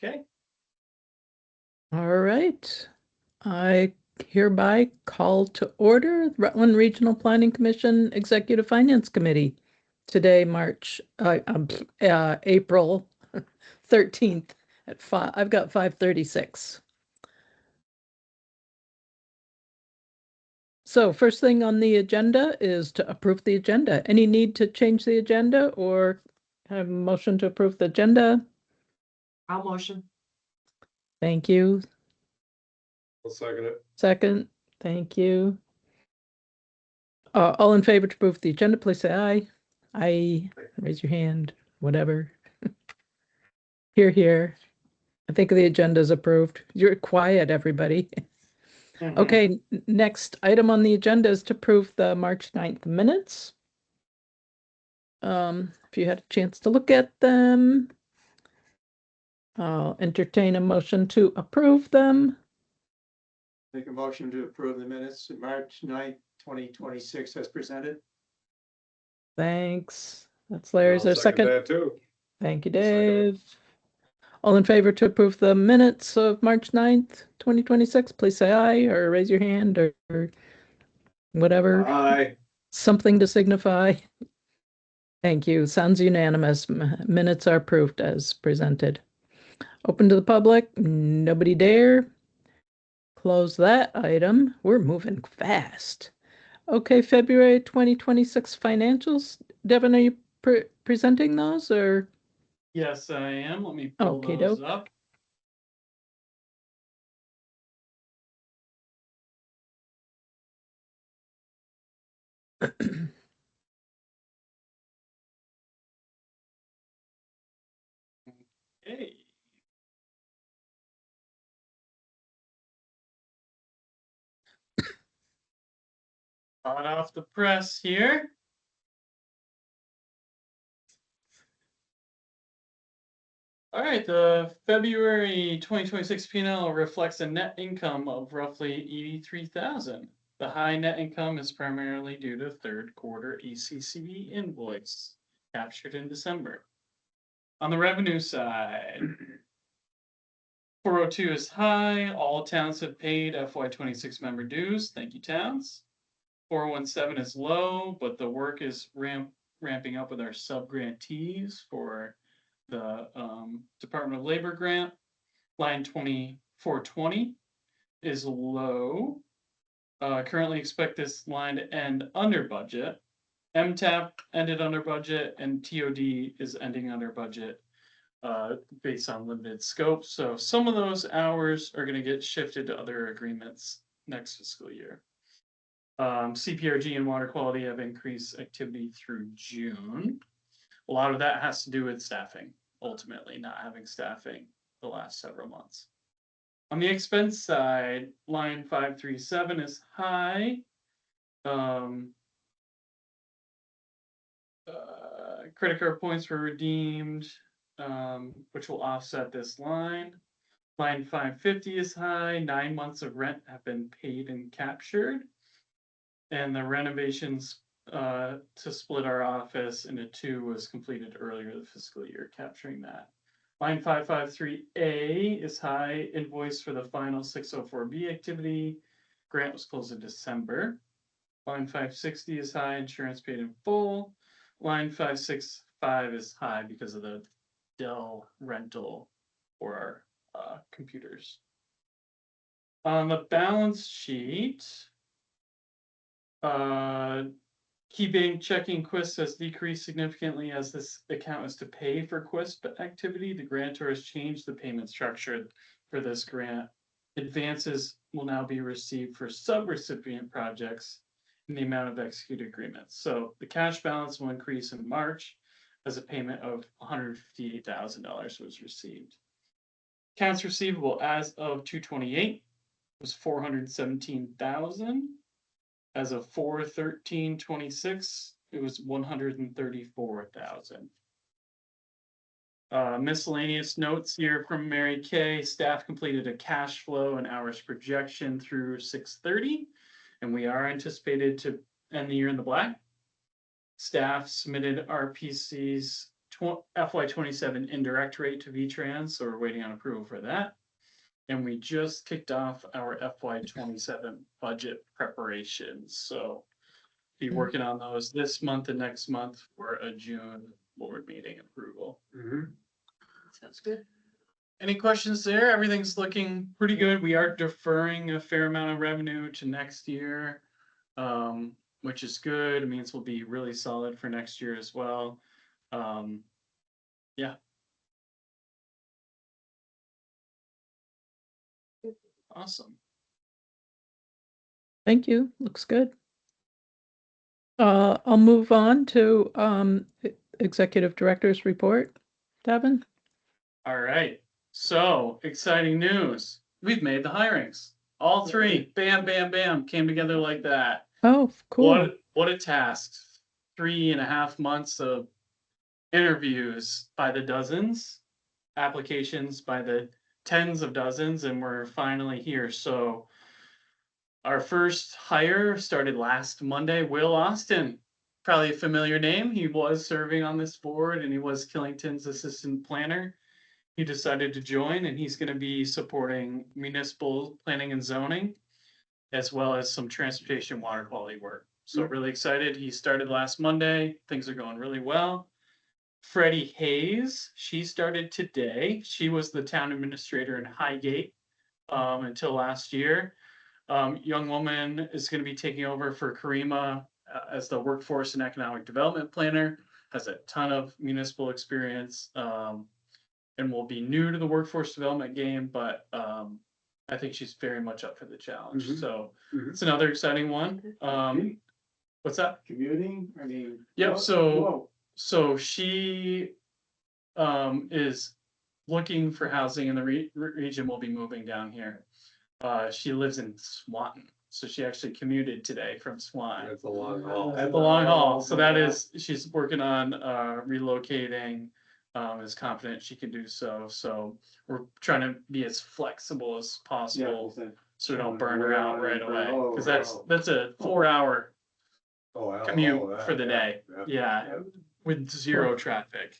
Okay. All right. I hereby call to order the Rutland Regional Planning Commission Executive Finance Committee. Today, April 13th at 5. I've got 5:36. So first thing on the agenda is to approve the agenda. Any need to change the agenda or have a motion to approve the agenda? I'll motion. Thank you. I'll second it. Second, thank you. All in favor to approve the agenda, please say aye. Aye. Raise your hand, whatever. Here, here. I think the agenda is approved. You're quiet, everybody. Okay, next item on the agenda is to approve the March 9th minutes. If you had a chance to look at them, I'll entertain a motion to approve them. Make a motion to approve the minutes of March 9th, 2026 as presented. Thanks. That's Larry's. I'll Our second. that too. Thank you, I'll second it. Dave. All in favor to approve the minutes of March 9th, 2026, please say aye or raise your hand or whatever. Aye. Something to signify. Thank you. Sounds unanimous. Minutes are approved as presented. Open to the public. Nobody dare. Close that item. We're moving fast. Okay, February 2026 financials. Devin, are you presenting those or? Yes, I am. Let me pull Okay, those dope. up. Okay. Hot off the press here. All right, the February 2026 P&L reflects a net income of roughly 83,000. The high net income is primarily due to third quarter ECCB invoice captured in December. On the revenue side, 402 is high. All towns have paid FY26 member dues. Thank you, towns. 417 is low, but the work is ramping up with our sub-grantees for the Department of Labor grant. Line 2420 is low. Currently expect this line to end under budget. MTAP ended under budget and TOD is ending under budget based on limited scope. So some of those hours are going to get shifted to other agreements next fiscal year. CPRG and water quality have increased activity through June. A lot of that has to do with staffing, ultimately not having staffing the last several months. On the expense side, line 537 is high. Credit card points were redeemed, which will offset this line. Line 550 is high. 9 months of rent have been paid and captured. And the renovations to split our office into two was completed earlier this fiscal year, capturing that. Line 553A is high. Invoice for the final 604B activity. Grant was closed in December. Line 560 is high. Insurance paid in full. Line 565 is high because of the Dell rental for our computers. On the balance sheet, key bank checking QUISP has decreased significantly as this account is to pay for QUISP activity. The grantor has changed the payment structure for this grant. Advances will now be received for sub-recipient projects in the amount of executed agreements. So the cash balance will increase in March as a payment of $158,000 was received. Accounts receivable as of 2/28 was 417,000. As of 4/13/26, it was 134,000. Miscellaneous notes here from Mary Kay. Staff completed a cash flow and hours projection through 6/30, and we are anticipated to end the year in the black. Staff submitted RPCs FY27 indirect rate to V-Trans, so we're waiting on approval for that. And we just kicked off our FY27 budget preparations, so be working on those this month and next month for a June board meeting approval. Sounds good. Any questions there? Everything's looking pretty good. We are deferring a fair amount of revenue to next year, which is good. It means we'll be really solid for next year as well. Yeah. Awesome. Thank you. Looks good. I'll move on to Executive Director's report. Devin? All right. So exciting news. We've made the hirings. All three, bam, bam, bam, came together like that. Oh, cool. What a task. 3.5 months of interviews by the dozens, applications by the tens of dozens, and we're finally here. So our first hire started last Monday, Will Austin. Probably a familiar name. He was serving on this board and he was Killington's assistant planner. He decided to join and he's going to be supporting municipal planning and zoning, as well as some transportation water quality work. So really excited. He started last Monday. Things are going really well. Freddie Hayes, she started today. She was the town administrator in Highgate until last year. Young woman is going to be taking over for Karima as the workforce and economic development planner, has a ton of municipal experience, and will be new to the workforce development game, but I think she's very much up for the challenge. So it's another exciting one. What's that? Commuting, I mean. Yep, whoa. so she is looking for housing in the region. Will be moving down here. She lives in Swanton, so she actually commuted today from Swanton. That's a long haul. At the long haul. So that is, she's working on relocating, is confident she can do so. So we're trying to be as flexible as possible, so we don't burn her out right away. Cause that's a 4-hour commute for the day. Yeah, with zero traffic.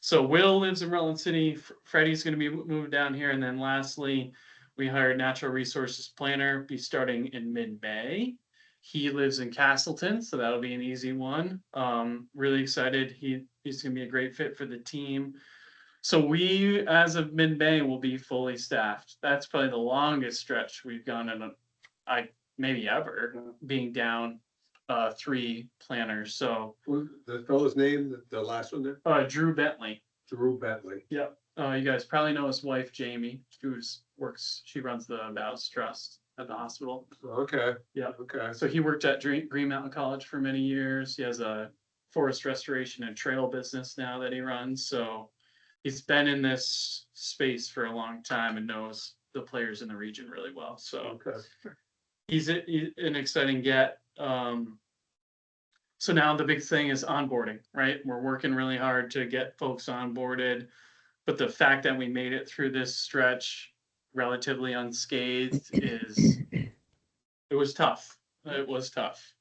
So Will lives in Rutland City. Freddie's gonna be moved down here. And then lastly, we hired natural resources planner, be starting in mid-May. He lives in Castleton, so that'll be an easy one. Really excited. He's gonna be a great fit for the team. So we, as of mid-May, will be fully staffed. That's probably the longest stretch we've gone in maybe ever, being down 3 planners. So The fellow's name, the last one there? Drew Bentley. Drew Bentley. Yep. You guys probably know his wife, Jamie, she runs the Vows Trust at the hospital. Okay. Yeah. Okay. So he worked at Green Mountain College for many years. He has a forest restoration and trail business now that he runs. So he's been in this space for a long time and knows the players in the region really well. So Okay. he's an exciting get. So now the big thing is onboarding, right? We're working really hard to get folks onboarded, but the fact that we made it through this stretch relatively unscathed it was tough. It was tough.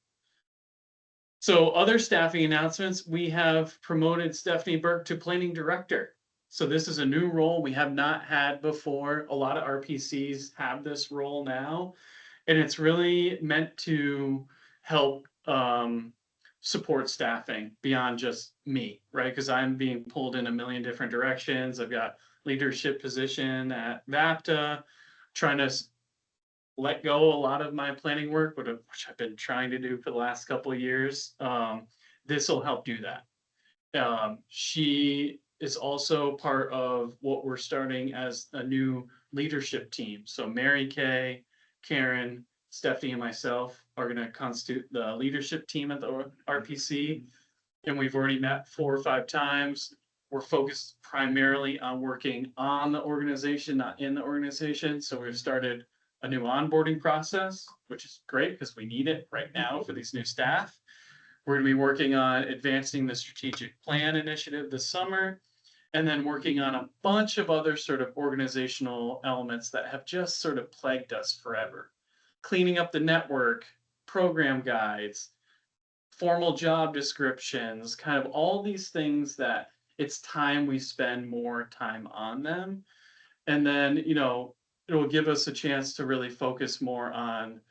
So other staffing announcements, we have promoted Stephanie Burke to planning director. So this is a new role we have not had before. A lot of RPCs have this role now, and it's really meant to help support staffing beyond just me, right? Because I'm being pulled in a million different directions. I've got leadership position at VAPTA, trying to let go a lot of my planning work, which I've been trying to do for the last couple of years. This will help do that. She is also part of what we're starting as a new leadership team. So Mary Kay, Karen, Stephanie and myself are going to constitute the leadership team at the RPC. And we've already met 4 or 5 times. We're focused primarily on working on the organization, not in the organization. So we've started a new onboarding process, which is great because we need it right now for these new staff. We're going to be working on advancing the strategic plan initiative this summer, and then working on a bunch of other sort of organizational elements that have just sort of plagued us forever. Cleaning up the network, program guides, formal job descriptions, kind of all these things that it's time we spend more time on them. And then, it'll give us a chance to really focus more on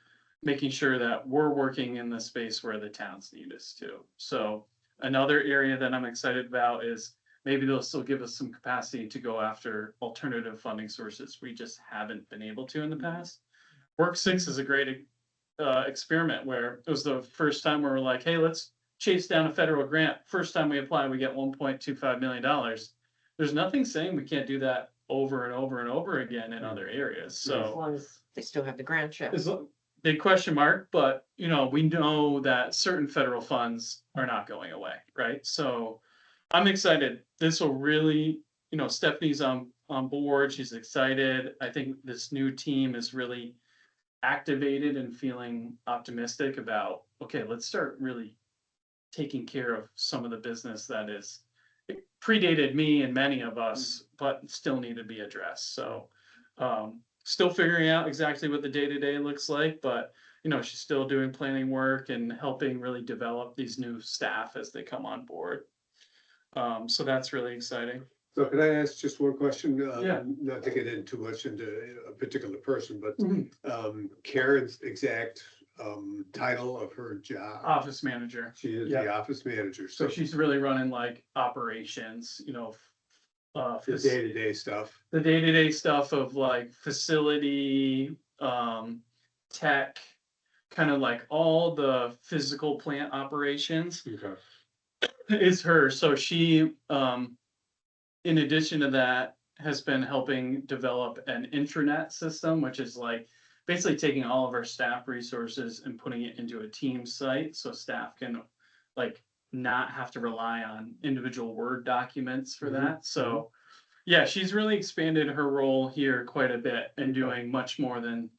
making sure that we're working in the space where the towns need us to. So another area that I'm excited about is maybe they'll still give us some capacity to go after alternative funding sources we just haven't been able to in the past. Work Six is a great experiment where it was the first time where we're like, hey, let's chase down a federal grant. First time we apply, we get $1.25 million. There's nothing saying we can't do that over and over and over again in other areas. As So long as they still have the grant check. it's a big question mark, but we know that certain federal funds are not going away, right? So I'm excited. This will really, Stephanie's on board. She's excited. I think this new team is really activated and feeling optimistic about, okay, let's start really taking care of some of the business that is predated me and many of us, but still need to be addressed. So still figuring out exactly what the day-to-day looks like, but she's still doing planning work and helping really develop these new staff as they come on board. So that's really exciting. So can I ask just one question? Yeah. Not to get in too much into a particular person, but Mhm. Karen's exact title of her job. Office manager. She is Yeah. the office manager, So so she's really running like operations, the day-to-day stuff. the day-to-day stuff of like facility, tech, kind of like all the physical plant operations Okay. is her. So she, in addition to that, has been helping develop an intranet system, which is like basically taking all of our staff resources and putting it into a team site so staff can like not have to rely on individual Word documents for Mhm, that. So yeah, she's really expanded her role here quite a bit and doing much more than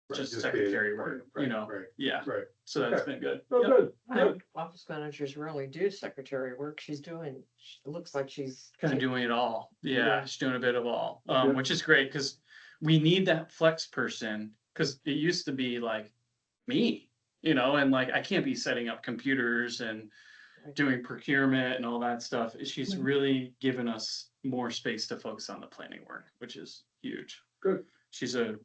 Right, just being- secretary work, right, Right, yeah. right. So that's Okay. been good. Oh, Yep. good. I think office managers really do secretary work. She's doing, it looks like she's. Kind of doing it all. Yeah, Yeah. she's doing a bit of all, Yeah. which is great because we need that flex person because it used to be like me, and like I can't be setting up computers and doing procurement and all that stuff. She's Right. really given us more space to focus on the planning work, which is huge. Good. She's a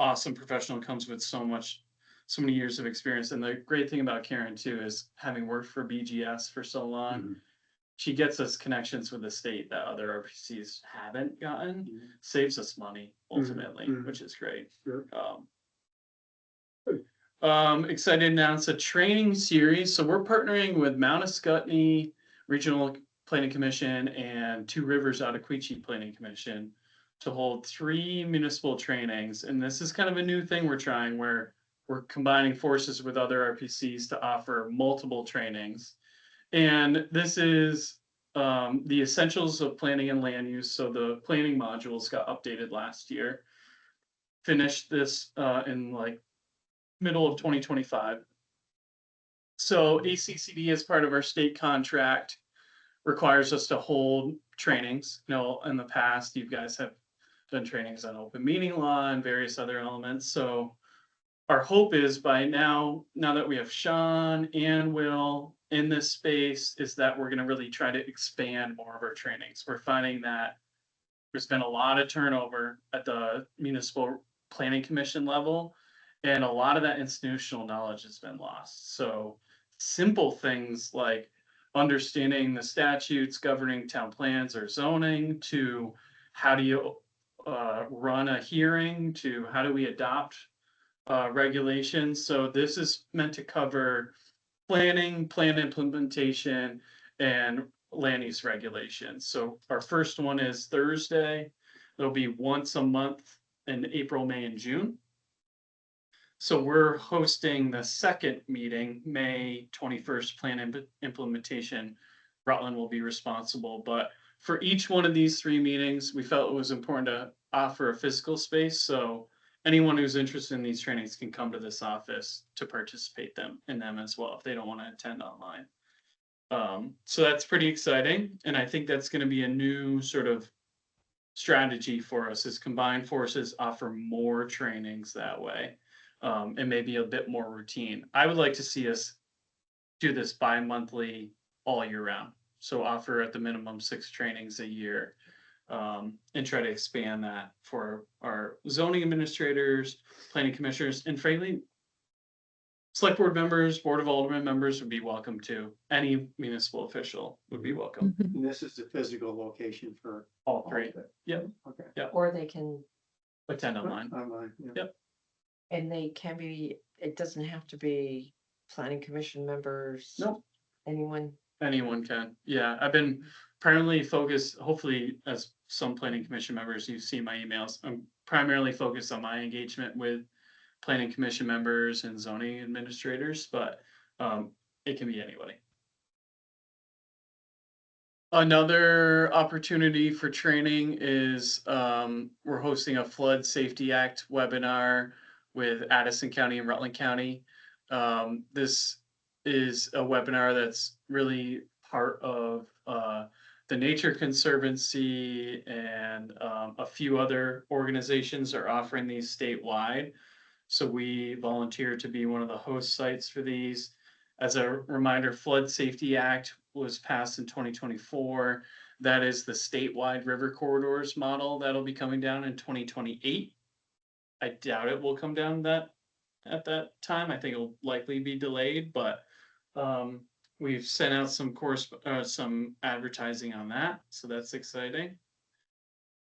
awesome professional, comes with so many years of experience. And the great thing about Karen too is having worked for BGS for so long, Mhm. she gets us connections with the state that other RPCs haven't gotten, Mhm. saves us money ultimately, Mhm. which is great. Sure. Excited to announce a training series. So we're partnering with Mount Escutney Regional Planning Commission and Two Rivers Ottaquechee Planning Commission to hold 3 municipal trainings. And this is kind of a new thing we're trying where we're combining forces with other RPCs to offer multiple trainings. And this is the essentials of planning and land use. So the planning modules got updated last year. Finished this in like middle of 2025. So ACCD, as part of our state contract, requires us to hold trainings. In the past, you guys have done trainings on open meeting law and various other elements. So our hope is by now that we have Sean and Will in this space, is that we're going to really try to expand more of our trainings. We're finding that there's been a lot of turnover at the municipal planning commission level, and a lot of that institutional knowledge has been lost. So simple things like understanding the statutes governing town plans or zoning, to how do you run a hearing, to how do we adopt regulations. So this is meant to cover planning, plan implementation, and land use regulations. So our first one is Thursday. It'll be once a month in April, May, and June. So we're hosting the second meeting, May 21st, plan implementation. Rutland will be responsible, but for each one of these 3 meetings, we felt it was important to offer a physical space. So anyone who's interested in these trainings can come to this office to participate in them as well if they don't want to attend online. So that's pretty exciting, and I think that's going to be a new sort of strategy for us, is combine forces, offer more trainings that way, and maybe a bit more routine. I would like to see us do this bi-monthly all year round. So offer at the minimum 6 trainings a year, and try to expand that for our zoning administrators, planning commissioners, and frankly, select board members, board of alderman members would be welcome too. Any municipal official would be welcome. Mhm. And this is the physical location for All all three of it. Yep. Okay. Or they can, Attend online. Online, yeah. Yep. and they can be, it doesn't have to be planning commission members. Nope. Anyone, Anyone can. Yeah, I've been primarily focused, hopefully, as some planning commission members, you've seen my emails. I'm primarily focused on my engagement with planning commission members and zoning administrators, but it can be anybody. Another opportunity for training is we're hosting a Flood Safety Act webinar with Addison County and Rutland County. This is a webinar that's really part of the Nature Conservancy, and a few other organizations are offering these statewide. So we volunteer to be one of the host sites for these. As a reminder, Flood Safety Act was passed in 2024. That is the statewide river corridors model that'll be coming down in 2028. I doubt it will come down at that time. I think it'll likely be delayed, but we've sent out some advertising on that, so that's exciting.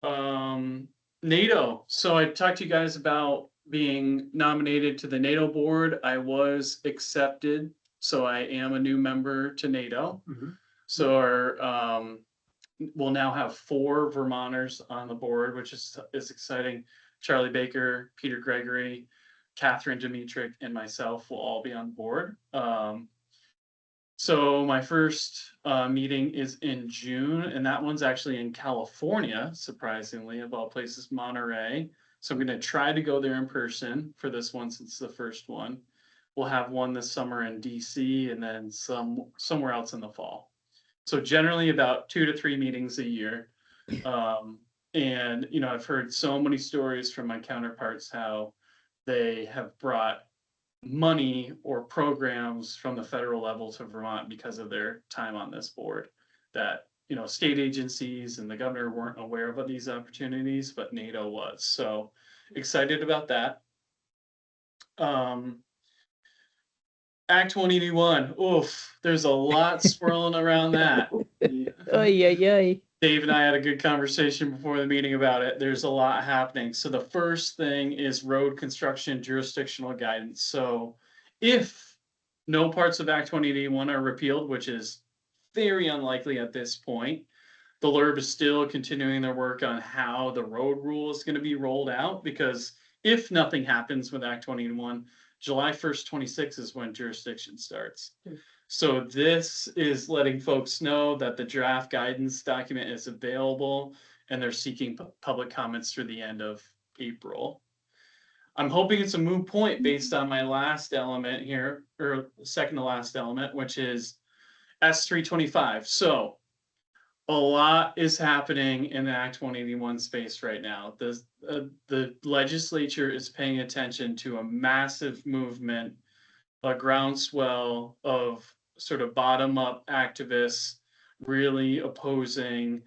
NATO. So I talked to you guys about being nominated to the NATO board. I was accepted, so I am a new member to NATO. Mhm. So we'll now have 4 Vermonters on the board, which is exciting. Charlie Baker, Peter Gregory, Catherine Dimitrick, and myself will all be on board. So my first meeting is in June, and that one's actually in California, surprisingly, of all places, Monterey. So I'm going to try to go there in person for this one, since it's the first one. We'll have one this summer in DC, and then somewhere else in the fall. So generally about 2 to 3 meetings a year. And I've heard so many stories from my counterparts how they have brought money or programs from the federal level to Vermont because of their time on this board, that state agencies and the governor weren't aware of these opportunities, but NATO was. So excited about that. Act 181. Oof, there's a lot swirling around that. Ay, ay, ay. Dave and I had a good conversation before the meeting about it. There's a lot happening. So the first thing is road construction jurisdictional guidance. So if no parts of Act 181 are repealed, which is very unlikely at this point, the LURB is still continuing their work on how the road rule is going to be rolled out, because if nothing happens with Act 181, July 1st, 26 is when jurisdiction starts. So this is letting folks know that the draft guidance document is available, and they're seeking public comments through the end of April. I'm hoping it's a moot point based on my last element here, or second to last element, which is S325. So a lot is happening in the Act 181 space right now. The legislature is paying attention to a massive movement, a groundswell of sort of bottom-up activists really opposing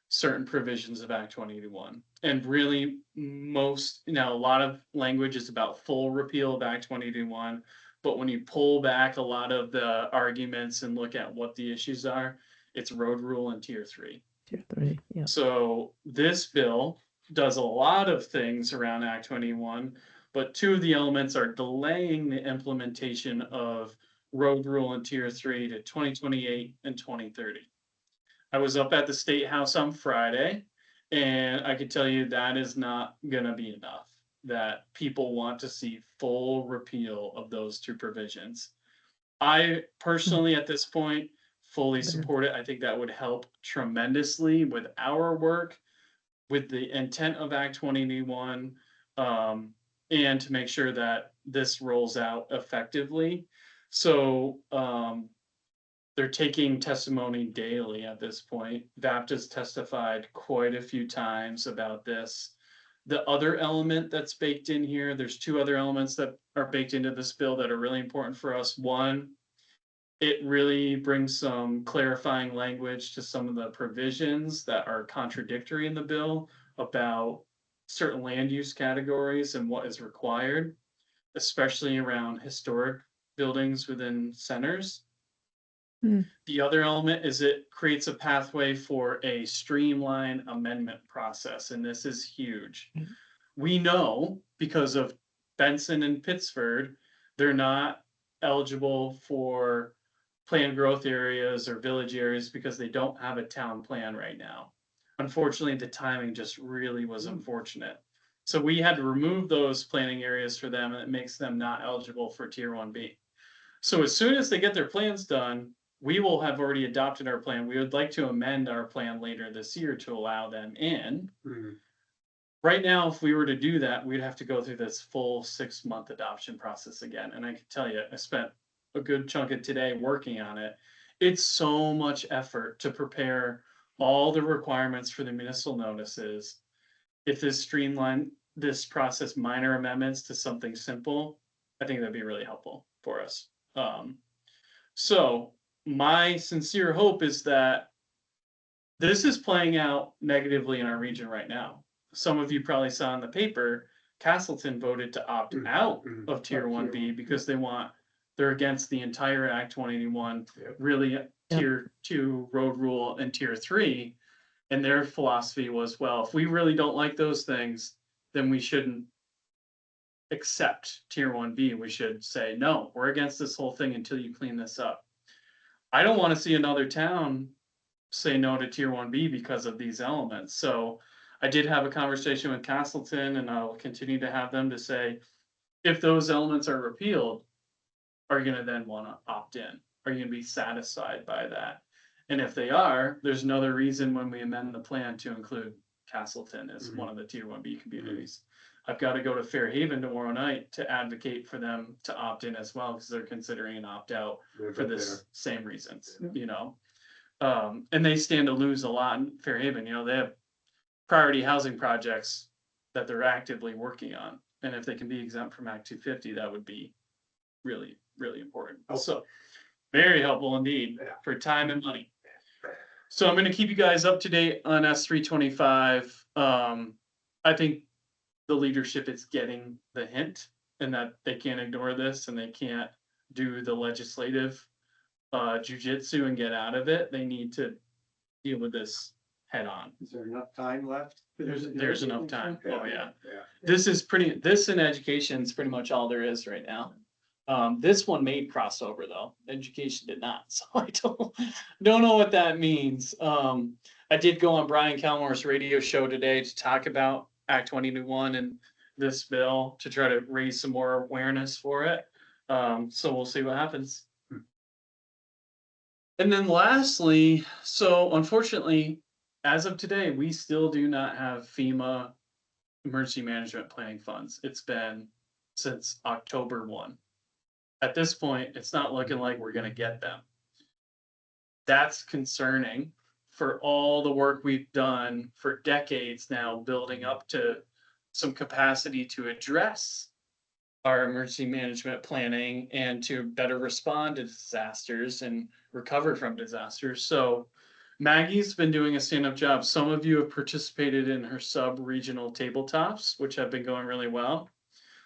certain provisions of Act 181. And really a lot of language is about full repeal of Act 181, but when you pull back a lot of the arguments and look at what the issues are, it's road rule and tier 3. Tier 3, yeah. So this bill does a lot of things around Act 21, but 2 of the elements are delaying the implementation of road rule and tier 3 to 2028 and 2030. I was up at the State House on Friday, and I could tell you that is not gonna be enough, that people want to see full repeal of those 2 provisions. I personally, at this point, fully support it. I think that would help tremendously with our work, with the intent of Act 181, and to make sure that this rolls out effectively. So they're taking testimony daily at this point. VAPT has testified quite a few times about this. The other element that's baked in here, there's 2 other elements that are baked into this bill that are really important for us. One, it really brings some clarifying language to some of the provisions that are contradictory in the bill about certain land use categories and what is required, especially around historic buildings within centers. Hmm. The other element is it creates a pathway for a streamlined amendment process, and this is huge. We know because of Benson and Pittsford, they're not eligible for planned growth areas or village areas because they don't have a town plan right now. Unfortunately, the timing just really was unfortunate. So we had to remove those planning areas for them, and it makes them not eligible for tier 1B. So as soon as they get their plans done, we will have already adopted our plan. We would like to amend our plan later this year to allow them in. Mhm. Right now, if we were to do that, we'd have to go through this full 6-month adoption process again. And I can tell you, I spent a good chunk of today working on it. It's so much effort to prepare all the requirements for the municipal notices. If this streamline this process, minor amendments to something simple, I think that'd be really helpful for us. So my sincere hope is that this is playing out negatively in our region right now. Some of you probably saw in the paper, Castleton voted to opt out of tier 1B because they're against the entire Act 181, Yep. really tier 2 road rule and tier 3. And their philosophy was, well, if we really don't like those things, then we shouldn't accept tier 1B. We should say, no, we're against this whole thing until you clean this up. I don't want to see another town say no to tier 1B because of these elements. So I did have a conversation with Castleton, and I'll continue to have them to say, if those elements are repealed, are you going to then want to opt in? Are you going to be satisfied by that? And if they are, there's another reason when we amend the plan to include Castleton as one of the tier 1B communities. I've got to go to Fairhaven tomorrow night to advocate for them to opt in as well, because they're considering an opt out They're for right this there. same reasons, you know. And they stand to lose a lot in Fairhaven. You know, they have priority housing projects that they're actively working on. And if they can be exempt from Act 250, that would be really, really important. Helpful. So very helpful indeed Yeah. for time and money. So I'm going to keep you guys up to date on S325. I think the leadership is getting the hint, and that they can't ignore this and they can't do the legislative jujitsu and get out of it. They need to deal with this head on. Is there enough time left? for them to do it, There's do you enough think so? time. Oh yeah. Yeah. This in education is pretty much all there is right now. This one made crossover though. Education did not. So I don't know what that means. I did go on Brian Calmore's radio show today to talk about Act 2021 and this bill to try to raise some more awareness for it. So we'll see what happens. And then lastly, so unfortunately, as of today, we still do not have FEMA emergency management planning funds. It's been since October 1. At this point, it's not looking like we're going to get them. That's concerning for all the work we've done for decades now, building up to some capacity to address our emergency management planning and to better respond to disasters and recover from disasters. So Maggie's been doing a stand-up job. Some of you have participated in her sub-regional tabletops, which have been going really well.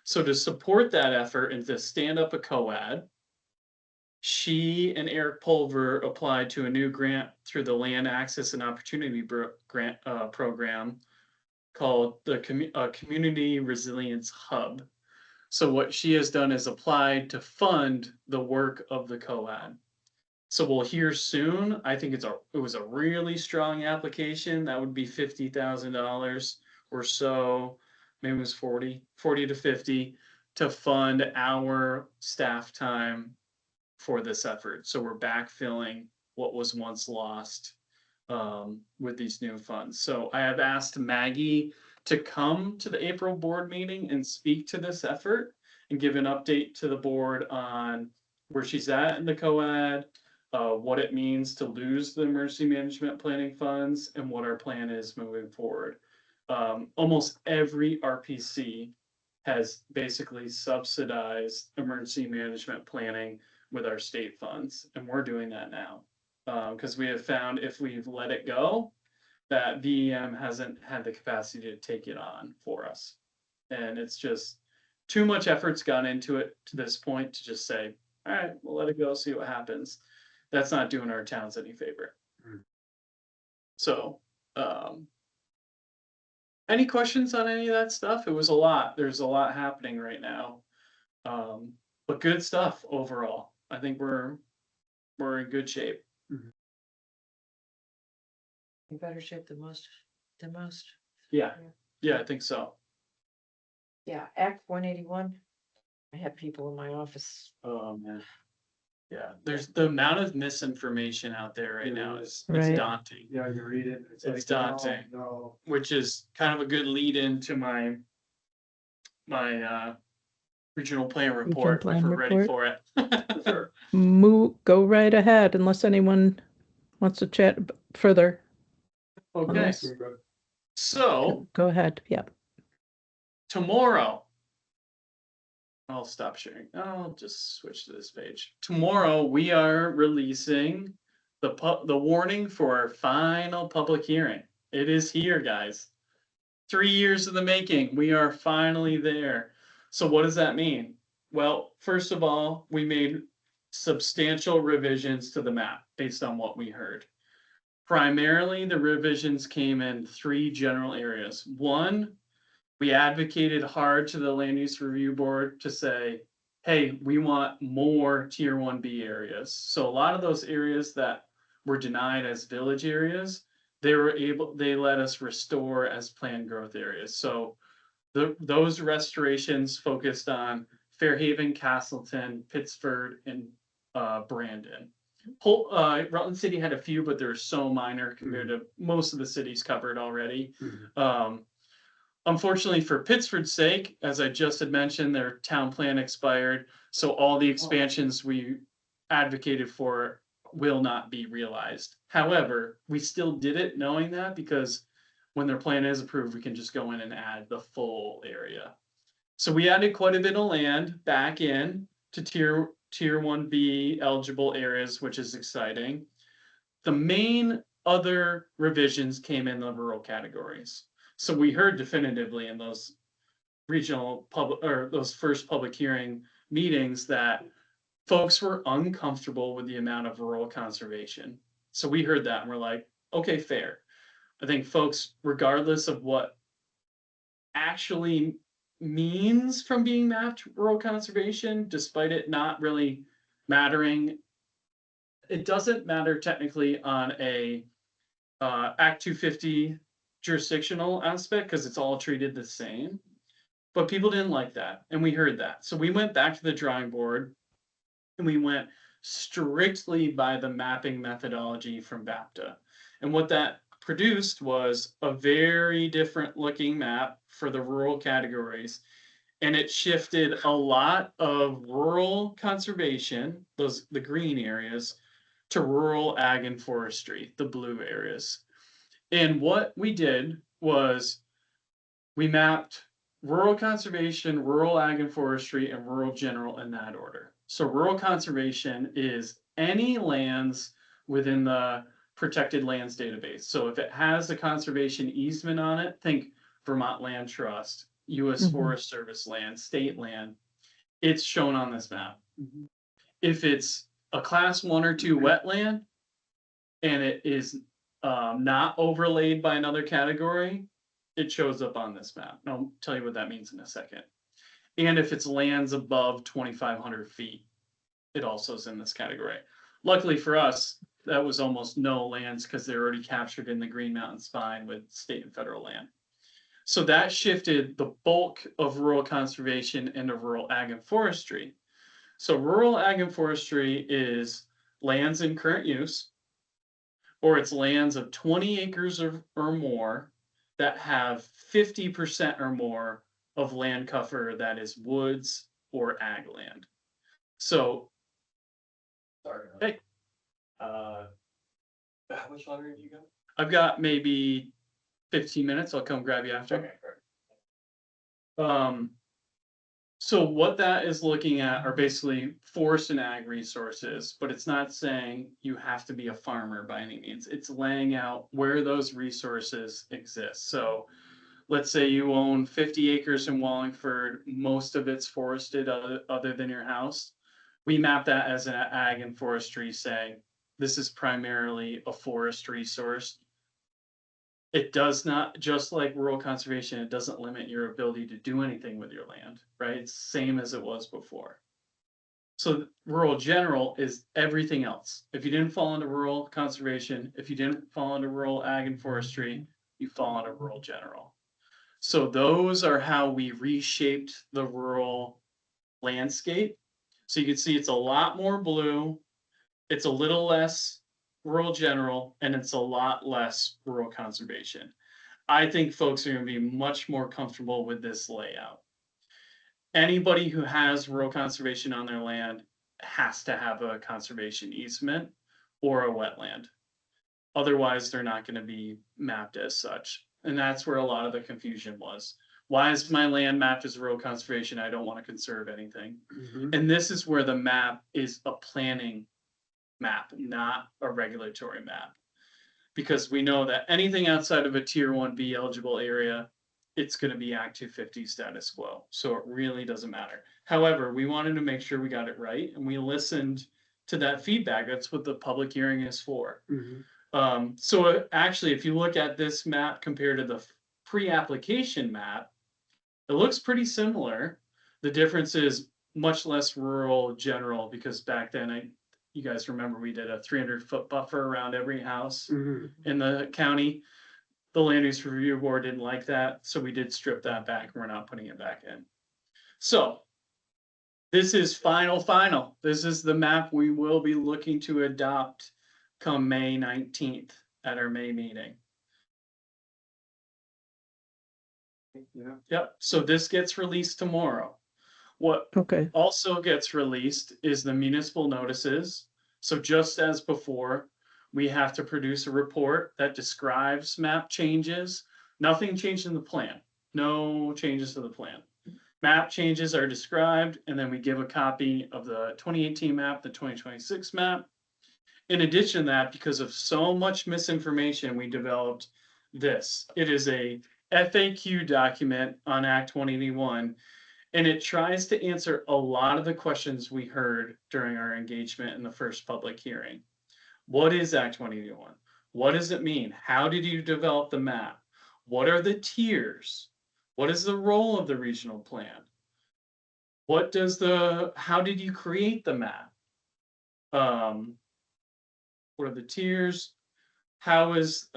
So to support that effort and to stand up a COAD, she and Eric Pulver applied to a new grant through the Land Access and Opportunity Grant program called the Community Resilience Hub. So what she has done is applied to fund the work of the COAD. So we'll hear soon. I think it was a really strong application. That would be $50,000 or so. Maybe it was 40 to 50 to fund our staff time for this effort. So we're backfilling what was once lost with these new funds. So I have asked Maggie to come to the April board meeting and speak to this effort and give an update to the board on where she's at in the COAD, what it means to lose the emergency management planning funds, and what our plan is moving forward. Almost every RPC has basically subsidized emergency management planning with our state funds, and we're doing that now. Because we have found if we've let it go, that VEM hasn't had the capacity to take it on for us. And it's just too much effort's gone into it to this point to just say, all right, we'll let it go, see what happens. That's not doing our towns any favor. Mm. So, any questions on any of that stuff? It was a lot. There's a lot happening right now. But good stuff overall. I think we're in good shape. In better shape than most. Yeah. Yeah, I think so. Yeah, Act 181. I had people in my office. Oh man. Yeah, there's the amount of misinformation out there right now is it's Right. daunting, Yeah, you read it. It's like, daunting. No, which is kind of a good lead into my regional plan report plan if we're ready report. for it. sure. Go right ahead unless anyone wants to chat further. Okay, Yes. We're good. so Go ahead. Yeah. tomorrow, I'll stop sharing. I'll just switch to this page. Tomorrow we are releasing the warning for our final public hearing. It is here, guys. 3 years in the making. We are finally there. So what does that mean? Well, first of all, we made substantial revisions to the map based on what we heard. Primarily, the revisions came in 3 general areas. One, we advocated hard to the Land Use Review Board to say, hey, we want more Tier 1B areas. So a lot of those areas that were denied as village areas, they let us restore as planned growth areas. So those restorations focused on Fairhaven, Castleton, Pittsford, and Brandon. Rutland City had a few, but they're so minor compared to most of the cities covered already. Unfortunately for Pittsford's sake, as I just had mentioned, their town plan expired, so all the expansions we advocated for will not be realized. However, we still did it knowing that because when their plan is approved, we can just go in and add the full area. So we added quite a bit of land back in to tier 1B eligible areas, which is exciting. The main other revisions came in the rural categories. So we heard definitively in those regional public or those first public hearing meetings that folks were uncomfortable with the amount of rural conservation. So we heard that and we're like, okay, fair. I think folks, regardless of what actually means from being mapped rural conservation, despite it not really mattering, it doesn't matter technically on a Act 250 jurisdictional aspect because it's all treated the same. But people didn't like that, and we heard that. So we went back to the drawing board and we went strictly by the mapping methodology from BAPTA. And what that produced was a very different looking map for the rural categories. And it shifted a lot of rural conservation, the green areas, to rural ag and forestry, the blue areas. And what we did was we mapped rural conservation, rural ag and forestry, and rural general in that order. So rural conservation is any lands within the protected lands database. So if it has a conservation easement on it, think Vermont Land Trust, US Forest Service land, state land, it's shown on this map. If it's a class 1 or 2 wetland and it is not overlaid by another category, it shows up on this map. And I'll tell you what that means in a second. And if it's lands above 2,500 feet, it also is in this category. Luckily for us, that was almost no lands because they're already captured in the Green Mountain Spine with state and federal land. So that shifted the bulk of rural conservation into rural ag and forestry. So rural ag and forestry is lands in current use, or it's lands of 20 acres or more that have 50% or more of land cover that is woods or ag land. So, Sorry. hey, How much longer do you got? I've got maybe 15 minutes. I'll come grab you after. Okay, great. So what that is looking at are basically forest and ag resources, but it's not saying you have to be a farmer by any means. It's laying out where those resources exist. So let's say you own 50 acres in Wallingford, most of it's forested other than your house. We map that as an ag and forestry, saying this is primarily a forest resource. It does not, just like rural conservation, it doesn't limit your ability to do anything with your land, right? It's same as it was before. So rural general is everything else. If you didn't fall into rural conservation, if you didn't fall into rural ag and forestry, you fall into rural general. So those are how we reshaped the rural landscape. So you can see it's a lot more blue. It's a little less rural general, and it's a lot less rural conservation. I think folks are gonna be much more comfortable with this layout. Anybody who has rural conservation on their land has to have a conservation easement or a wetland. Otherwise, they're not gonna be mapped as such. And that's where a lot of the confusion was. Why is my land mapped as rural conservation? I don't wanna conserve anything. And this is where the map is a planning map, not a regulatory map. Because we know that anything outside of a tier 1B eligible area, it's gonna be Act 250 status quo, so it really doesn't matter. However, we wanted to make sure we got it right, and we listened to that feedback. That's what the public hearing is for. So actually, if you look at this map compared to the pre-application map, it looks pretty similar. The difference is much less rural general, because back then, you guys remember we did a 300-foot buffer around every house in the county. The land use review board didn't like that, so we did strip that back. We're not putting it back in. So this is final. This is the map we will be looking to adopt come May 19th at our May meeting. Yeah. Yep, so this gets released tomorrow. What Okay, also gets released is the municipal notices. So just as before, we have to produce a report that describes map changes. Nothing changed in the plan. No changes to the plan. Map changes are described, and then we give a copy of the 2018 map, the 2026 map. In addition to that, because of so much misinformation, we developed this. It is a FAQ document on Act 181. And it tries to answer a lot of the questions we heard during our engagement in the first public hearing. What is Act 181? What does it mean? How did you develop the map? What are the tiers? What is the role of the regional plan? How did you create the map? What are the tiers? How is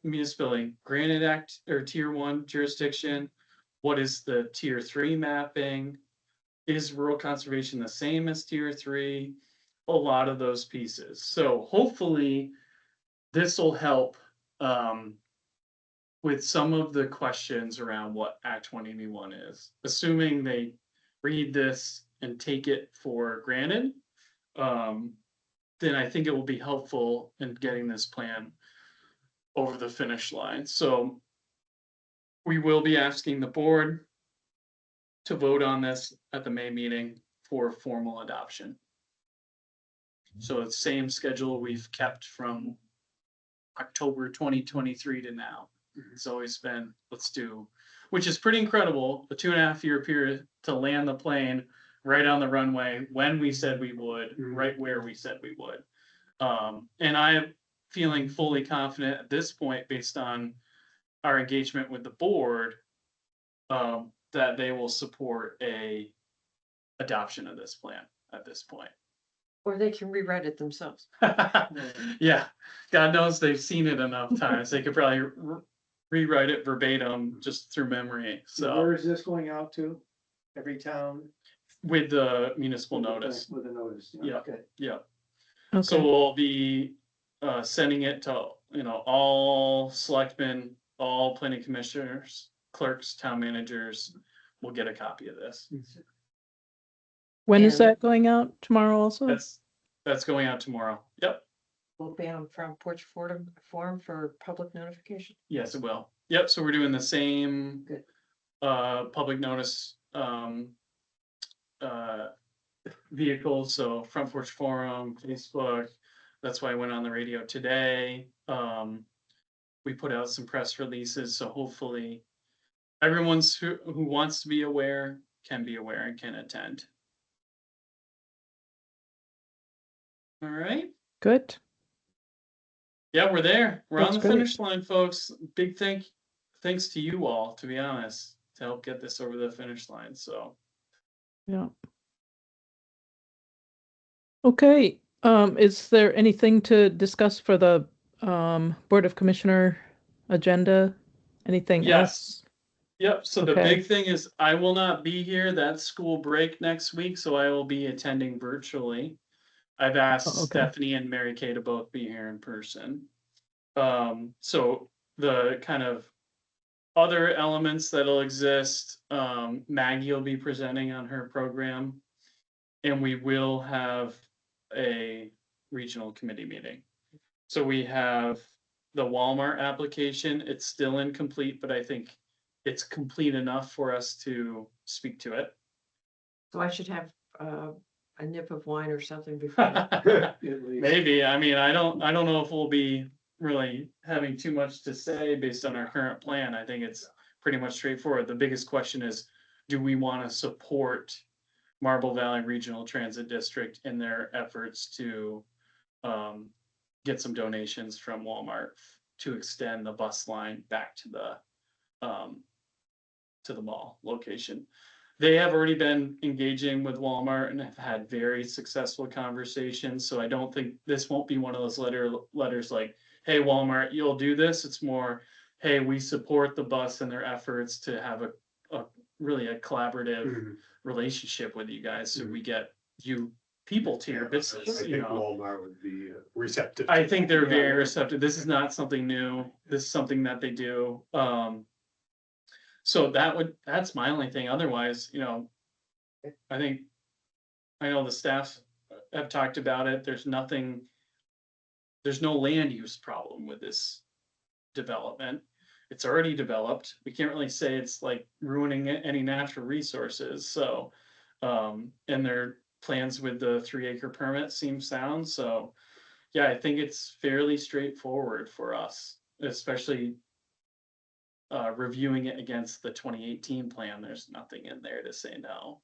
municipality granted act or tier 1 jurisdiction? What is the tier 3 mapping? Is rural conservation the same as tier 3? A lot of those pieces. So hopefully this will help with some of the questions around what Act 181 is. Assuming they read this and take it for granted, then I think it will be helpful in getting this plan over the finish line. So we will be asking the board to vote on this at the May meeting for formal adoption. So it's same schedule we've kept from October 2023 to now. It's always been, which is pretty incredible, a 2.5-year period to land the plane right on the runway when we said we would, right where we said we would. And I am feeling fully confident at this point, based on our engagement with the board, that they will support a adoption of this plan at this point. Or they can rewrite it themselves. Yeah, God knows they've seen it enough times. They could probably rewrite it verbatim just through memory. So Where is this going out to? Every town? with the municipal notice, With a notice. Yeah. Okay. yeah. So okay, we'll be sending it to, all selectmen, all planning commissioners, clerks, town managers. Will get a copy of this. when is And- that going out? Tomorrow also? That's going out tomorrow. Yep. Will be on front porch forum for public notification. Yes, it will. Yep. So we're doing the same Good. public notice vehicles, so Front Porch Forum, Facebook. That's why I went on the radio today. We put out some press releases, so hopefully everyone's who wants to be aware can be aware and can attend. All right. Good. Yeah, we're there. We're on That's the great. finish line, folks. Big thanks to you all, to be honest, to help get this over the finish line. So Yeah. Okay, is there anything to discuss for the Board of Commissioner agenda? Anything Yes. else? yep. So the Okay. big thing is I will not be here. That's school break next week, so I will be attending virtually. I've asked Oh, okay. Stephanie and Mary Kay to both be here in person. So the kind of other elements that'll exist, Maggie will be presenting on her program. And we will have a regional committee meeting. So we have the Walmart application. It's still incomplete, but I think it's complete enough for us to speak to it. So I should have a nip of wine or something before. that. Maybe. I mean, I don't know if we'll be really having too much to say based on our current plan. I think it's pretty much straightforward. The biggest question is, do we want to support Marble Valley Regional Transit District in their efforts to get some donations from Walmart to extend the bus line back to the mall location. They have already been engaging with Walmart and have had very successful conversations. So I don't think this won't be one of those letters like, hey, Walmart, you'll do this. It's more, hey, we support the bus and their efforts to have a really a collaborative Mhm. relationship with you guys. So Mhm. we get you people to your I business, you think know. Walmart would be receptive. I to think that. they're very receptive. This is not something new. This is something that they do. So that's my only thing. Otherwise, you know, I know the staff have talked about it. There's no land use problem with this development. It's already developed. We can't really say it's like ruining any natural resources. So, and their plans with the 3-acre permit seem sound. So, yeah, I think it's fairly straightforward for us, especially reviewing it against the 2018 plan. There's nothing in there to say no.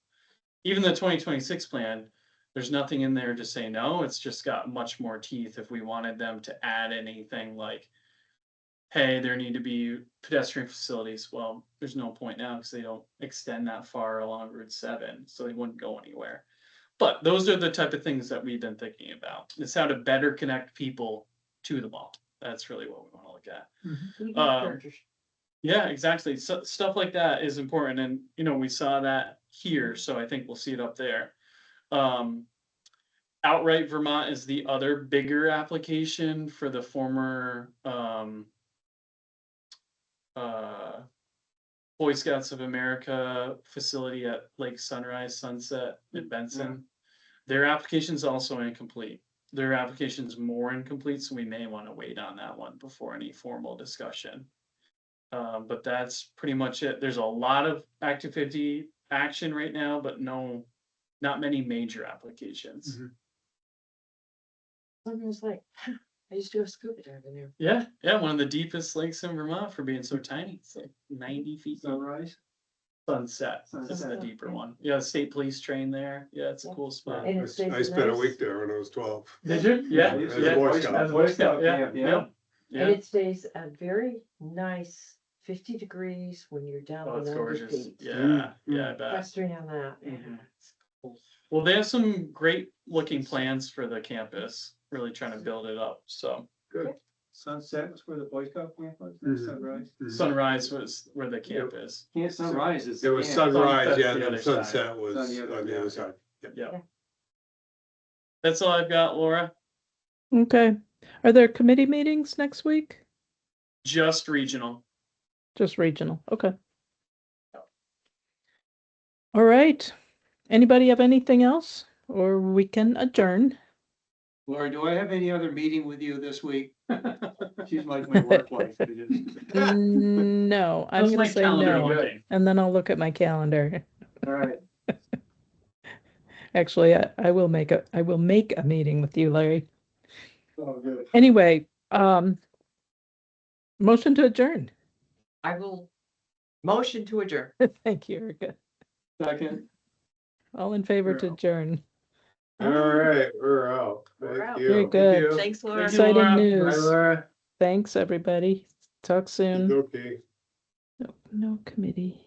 Even the 2026 plan, there's nothing in there to say no. It's just got much more teeth if we wanted them to add anything like, hey, there need to be pedestrian facilities. Well, there's no point now because they don't extend that far along Route 7, so they wouldn't go anywhere. But those are the type of things that we've been thinking about. It's how to better connect people to the mall. That's really what we want to look at. EV Um, chargers. Yeah, exactly. So stuff like that is important. And, you know, we saw that here, so I think we'll see it up there. Outright Vermont is the other bigger application for the former Boy Scouts of America facility at Lake Sunrise Sunset in Benson. Their application's also incomplete. Their application's more incomplete, so we may want to wait on that one before any formal discussion. But that's pretty much it. There's a lot of Active 50 action right now, but not many major applications. Mhm. Someone was like, I used to go scuba diving there. Yeah, one of the deepest lakes in Vermont for being so tiny. It's like 90 feet. Sunrise. Sunset is the Sunset, deeper yeah. one. Yeah, the state police train there. Yeah, it's a Yeah. cool spot. And I it stays I spent a nice. week there when I was 12. Did you? Yeah, As a yeah. Boy Scout. As a Boy Scout, yeah, Camp, yeah, And yeah. it stays a very nice 50 degrees when you're down Oh, it's below the gorgeous. feet. Yeah, yeah, I bet. Questioning on that. Yeah. Mhm. It's cool. Well, they have some great looking plans for the campus, really trying to build it up. So Good. Sunset was where the Boy Scout camp was, Mhm. Sunrise. Mhm. Sunrise was where the camp is. Can't Sunrise is. There was camp. sunrise, Sunset's yeah, the and other then side. sunset was On the other- on the yeah. other side. Yeah. That's all I've got, Laura. Okay. Are there committee meetings next week? Just regional. Just regional, okay. All right. Anybody have anything else? Or we can adjourn. Laura, do I have any other meeting with you this week? She's like my work wife. I just- No, I'm How's gonna my say calendar no, looking? and then I'll look at my calendar. All right. Actually, I will make a meeting with you, Larry. Oh, good. Anyway, motion to adjourn. I will motion to adjourn. Thank you, Erica. Second. All in favor to We're out. adjourn. All right, we're out. We're Thank out. you. Very good. Thanks, Laura. Thank you, Exciting Laura. Bye, news. Laura. Thanks, everybody. Talk soon. Okay. No committee.